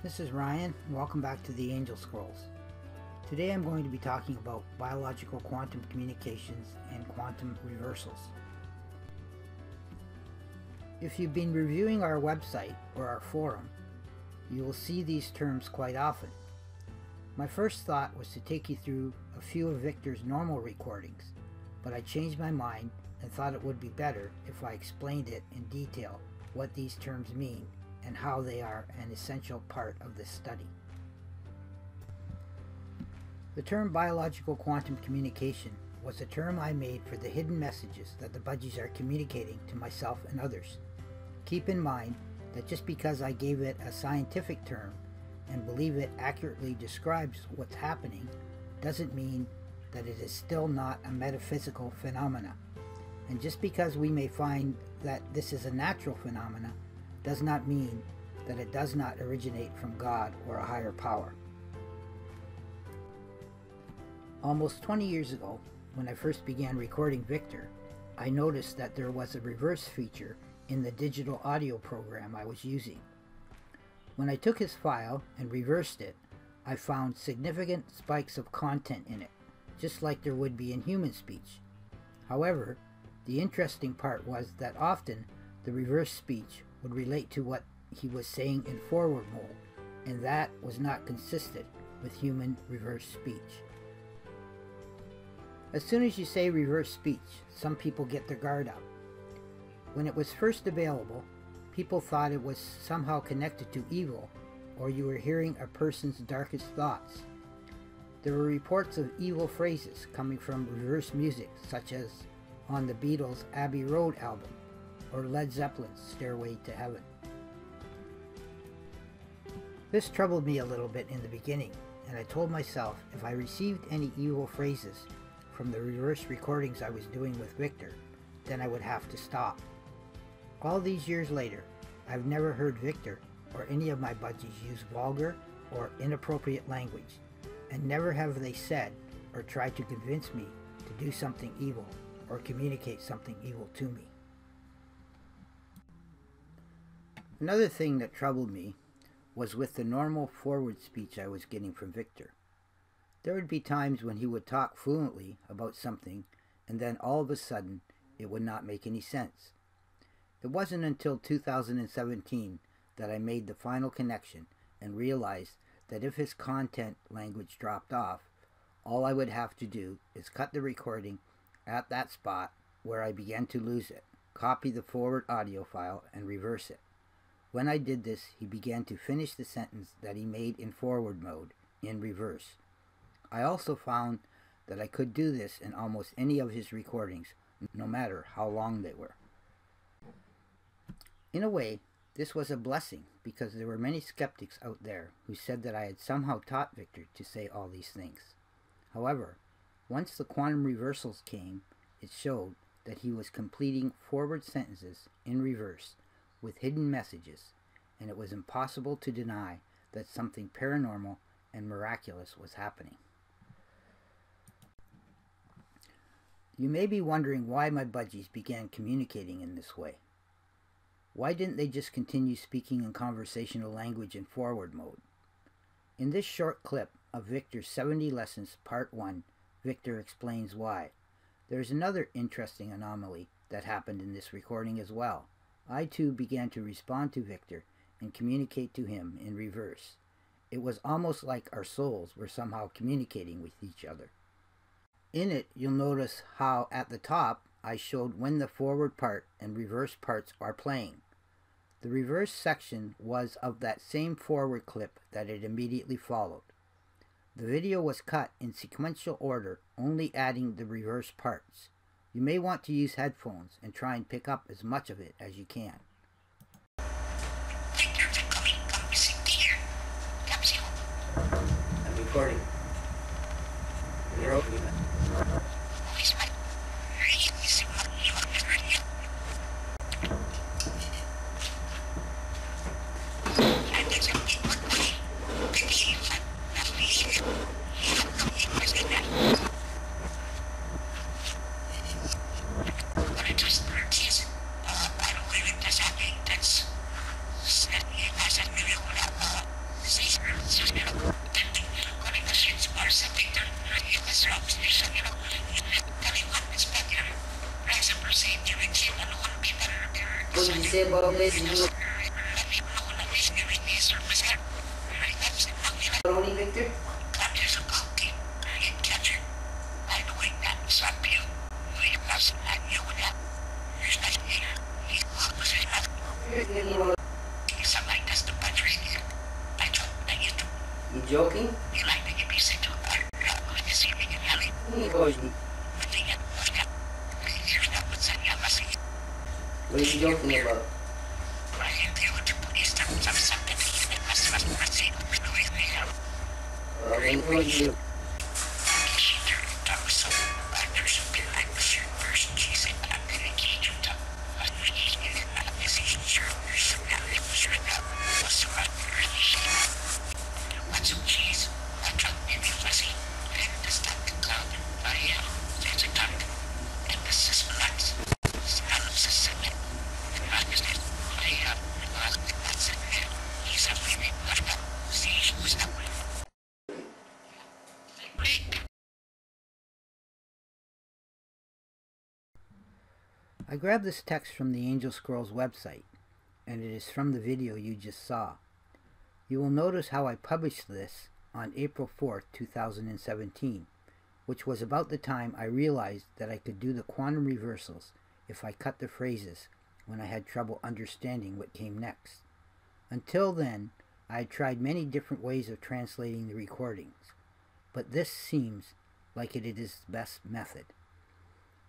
This is Ryan, and welcome back to the Angel Scrolls. Today I'm going to be talking about biological quantum communications and quantum reversals. If you've been reviewing our website or our forum, you will see these terms quite often. My first thought was to take you through a few of Victor's normal recordings, but I changed my mind and thought it would be better if I explained it in detail what these terms mean and how they are an essential part of this study. The term biological quantum communication was a term I made for the hidden messages that the budgies are communicating to myself and others. Keep in mind that just because I gave it a scientific term and believe it accurately describes what's happening doesn't mean that it is still not a metaphysical phenomena. And just because we may find that this is a natural phenomena does not mean that it does not originate from God or a higher power. Almost 20 years ago, when I first began recording Victor, I noticed that there was a reverse feature in the digital audio program I was using. When I took his file and reversed it, I found significant spikes of content in it, just like there would be in human speech. However, the interesting part was that often the reverse speech would relate to what he was saying in forward mode, and that was not consistent with human reverse speech. As soon as you say reverse speech, some people get their guard up. When it was first available, people thought it was somehow connected to evil, or you were hearing a person's darkest thoughts. There were reports of evil phrases coming from reverse music, such as on the Beatles' Abbey Road album, or Led Zeppelin's Stairway to Heaven. This troubled me a little bit in the beginning, and I told myself if I received any evil phrases from the reverse recordings I was doing with Victor, then I would have to stop. All these years later, I've never heard Victor or any of my budgies use vulgar or inappropriate language, and never have they said or tried to convince me to do something evil or communicate something evil to me. Another thing that troubled me was with the normal forward speech I was getting from Victor. There would be times when he would talk fluently about something, and then all of a sudden it would not make any sense. It wasn't until 2017 that I made the final connection and realized that if his content language dropped off, all I would have to do is cut the recording at that spot where I began to lose it, copy the forward audio file, and reverse it. When I did this, he began to finish the sentence that he made in forward mode in reverse. I also found that I could do this in almost any of his recordings, no matter how long they were. In a way, this was a blessing because there were many skeptics out there who said that I had somehow taught Victor to say all these things. However, once the quantum reversals came, it showed that he was completing forward sentences in reverse with hidden messages, and it was impossible to deny that something paranormal and miraculous was happening. You may be wondering why my budgies began communicating in this way. Why didn't they just continue speaking in conversational language in forward mode? In this short clip of Victor's 70 Lessons Part 1, Victor explains why. There's another interesting anomaly that happened in this recording as well. I too began to respond to Victor and communicate to him in reverse. It was almost like our souls were somehow communicating with each other. In it, you'll notice how at the top I showed when the forward part and reverse parts are playing. The reverse section was of that same forward clip that it immediately followed. The video was cut in sequential order, only adding the reverse parts. You may want to use headphones and try and pick up as much of it as you can. I'm recording. You're opening it. say about this? Only Victor? You joking? What are you joking about? You. I grabbed this text from the Angel Scrolls website, and it is from the video you just saw. You will notice how I published this on April 4th, 2017, which was about the time I realized that I could do the quantum reversals if I cut the phrases when I had trouble understanding what came next. Until then, I had tried many different ways of translating the recordings, but this seems like it is the best method.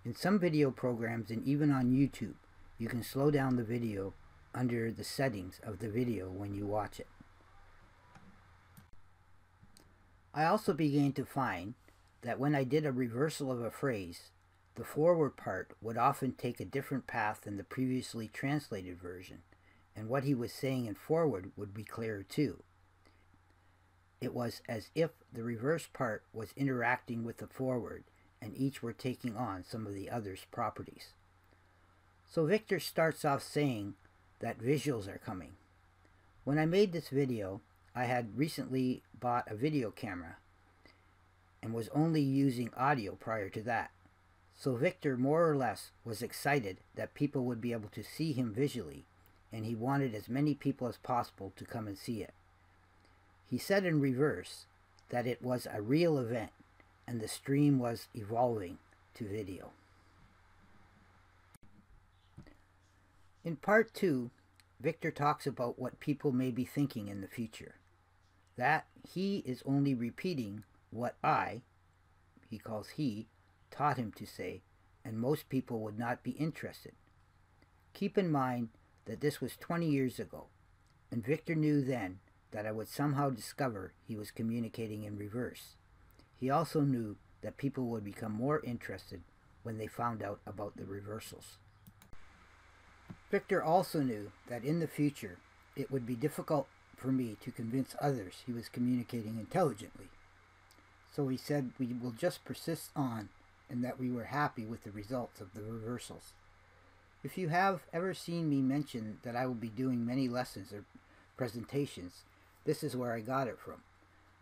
In some video programs and even on YouTube, you can slow down the video under the settings of the video when you watch it. I also began to find that when I did a reversal of a phrase, the forward part would often take a different path than the previously translated version, and what he was saying in forward would be clearer too. It was as if the reverse part was interacting with the forward, and each were taking on some of the other's properties. So Victor starts off saying that visuals are coming. When I made this video, I had recently bought a video camera and was only using audio prior to that. So Victor more or less was excited that people would be able to see him visually, and he wanted as many people as possible to come and see it. He said in reverse that it was a real event, and the stream was evolving to video. In part 2, Victor talks about what people may be thinking in the future. That he is only repeating what he calls he, taught him to say, and most people would not be interested. Keep in mind that this was 20 years ago, and Victor knew then that I would somehow discover he was communicating in reverse. He also knew that people would become more interested when they found out about the reversals. Victor also knew that in the future it would be difficult for me to convince others he was communicating intelligently. So he said we will just persist on, and that we were happy with the results of the reversals. If you have ever seen me mention that I will be doing many lessons or presentations, this is where I got it from.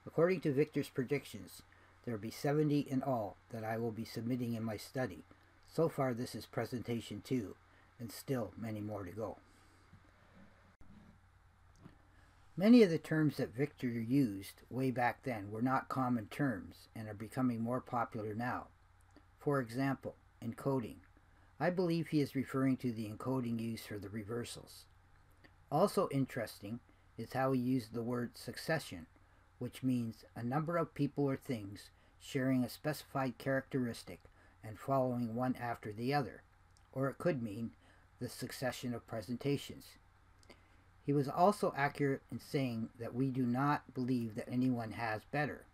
According to Victor's predictions, there will be 70 in all that I will be submitting in my study. So far this is presentation 2, and still many more to go. Many of the terms that Victor used way back then were not common terms and are becoming more popular now. For example, encoding. I believe he is referring to the encoding used for the reversals. Also interesting is how he used the word succession, which means a number of people or things sharing a specified characteristic and following one after the other, or it could mean the succession of presentations. He was also accurate in saying that we do not believe that anyone has better.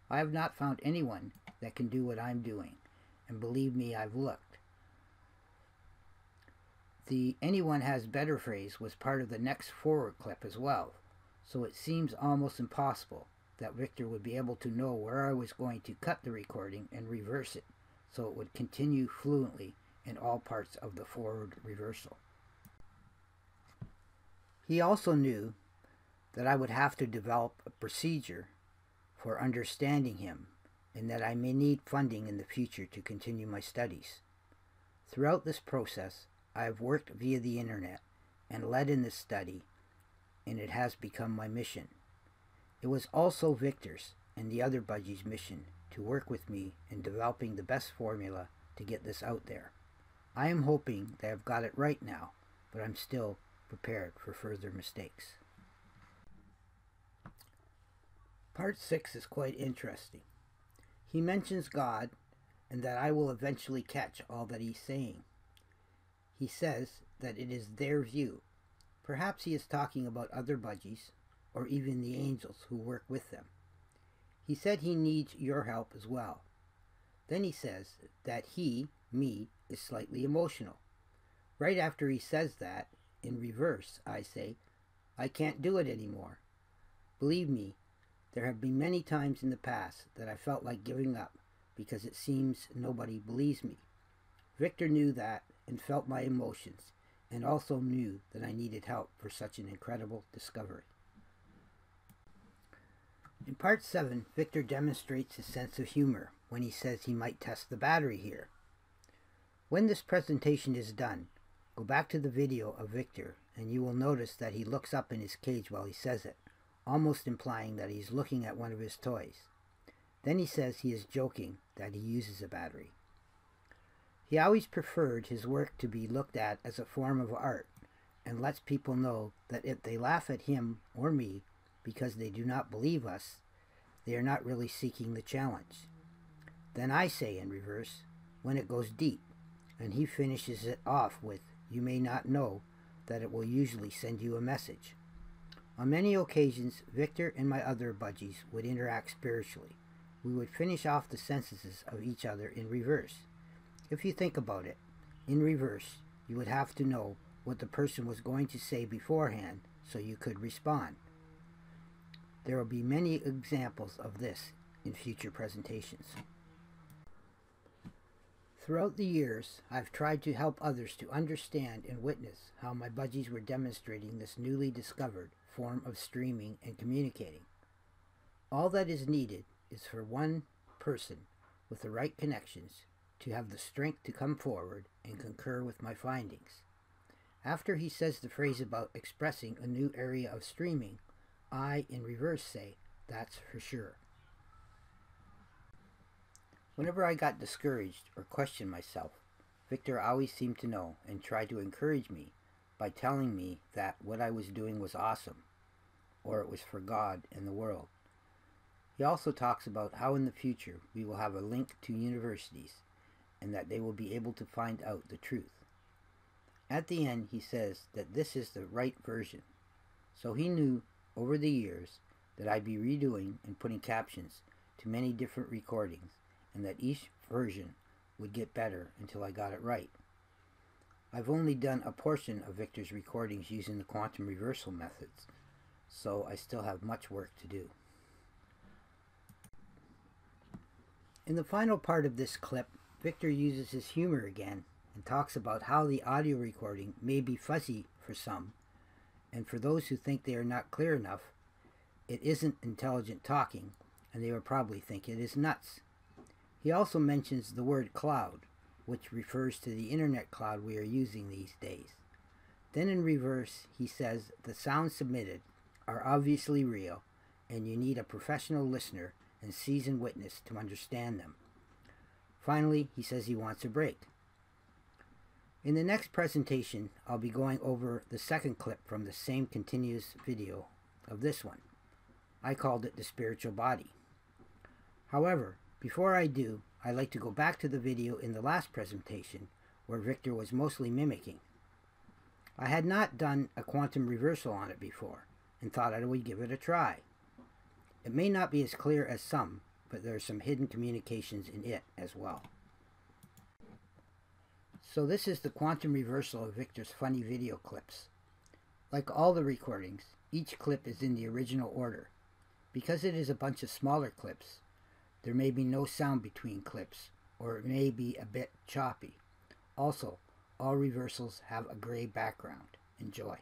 I have not found anyone that can do what I'm doing, and believe me, I've looked. The anyone has better phrase was part of the next forward clip as well, so it seems almost impossible that Victor would be able to know where I was going to cut the recording and reverse it, so it would continue fluently in all parts of the forward reversal. He also knew that I would have to develop a procedure for understanding him, and that I may need funding in the future to continue my studies. Throughout this process, I have worked via the internet and led in this study, and it has become my mission. It was also Victor's and the other budgies' mission to work with me in developing the best formula to get this out there. I am hoping that I've got it right now, but I'm still prepared for further mistakes. Part 6 is quite interesting. He mentions God and that I will eventually catch all that he's saying. He says that it is their view. Perhaps he is talking about other budgies or even the angels who work with them. He said he needs your help as well. Then he says that he, me, is slightly emotional. Right after he says that, in reverse, I say, I can't do it anymore. Believe me, there have been many times in the past that I felt like giving up because it seems nobody believes me. Victor knew that and felt my emotions, and also knew that I needed help for such an incredible discovery. In part 7, Victor demonstrates his sense of humor when he says he might test the battery here. When this presentation is done, go back to the video of Victor and you will notice that he looks up in his cage while he says it, almost implying that he's looking at one of his toys. Then he says he is joking that he uses a battery. He always preferred his work to be looked at as a form of art and lets people know that if they laugh at him or me because they do not believe us, they are not really seeking the challenge. Then I say in reverse, when it goes deep, and he finishes it off with, you may not know that it will usually send you a message. On many occasions, Victor and my other budgies would interact spiritually. We would finish off the sentences of each other in reverse. If you think about it, in reverse, you would have to know what the person was going to say beforehand so you could respond. There will be many examples of this in future presentations. Throughout the years, I've tried to help others to understand and witness how my budgies were demonstrating this newly discovered form of streaming and communicating. All that is needed is for one person with the right connections to have the strength to come forward and concur with my findings. After he says the phrase about expressing a new area of streaming, I, in reverse, say, that's for sure. Whenever I got discouraged or questioned myself, Victor always seemed to know and tried to encourage me by telling me that what I was doing was awesome, or it was for God and the world. He also talks about how in the future we will have a link to universities and that they will be able to find out the truth. At the end, he says that this is the right version, so he knew over the years that I'd be redoing and putting captions to many different recordings, and that each version would get better until I got it right. I've only done a portion of Victor's recordings using the quantum reversal methods, so I still have much work to do. In the final part of this clip, Victor uses his humor again and talks about how the audio recording may be fuzzy for some, and for those who think they are not clear enough, it isn't intelligent talking, and they will probably think it is nuts. He also mentions the word cloud, which refers to the internet cloud we are using these days. Then in reverse, he says the sounds submitted are obviously real, and you need a professional listener and seasoned witness to understand them. Finally, he says he wants a break. In the next presentation, I'll be going over the second clip from the same continuous video of this one. I called it the spiritual body. However, before I do, I'd like to go back to the video in the last presentation where Victor was mostly mimicking. I had not done a quantum reversal on it before and thought I would give it a try. It may not be as clear as some, but there are some hidden communications in it as well. So this is the quantum reversal of Victor's funny video clips. Like all the recordings, each clip is in the original order. Because it is a bunch of smaller clips, there may be no sound between clips, or it may be a bit choppy. Also, all reversals have a gray background. Enjoy.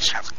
Welcome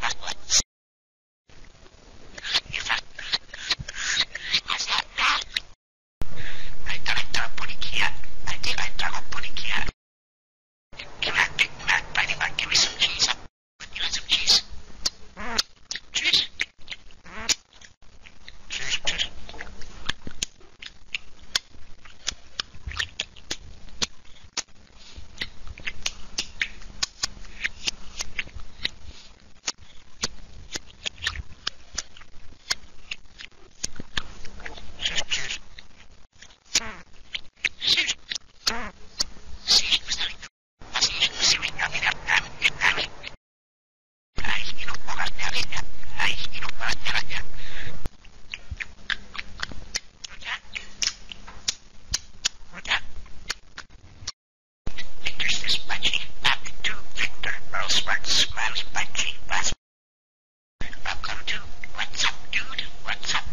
to What's Up, Dude? What's Up?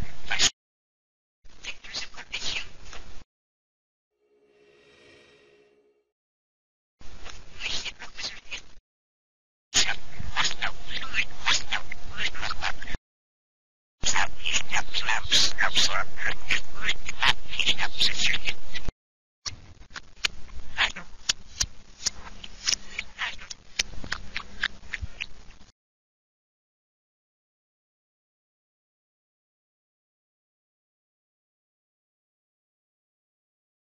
Victor's a good issue.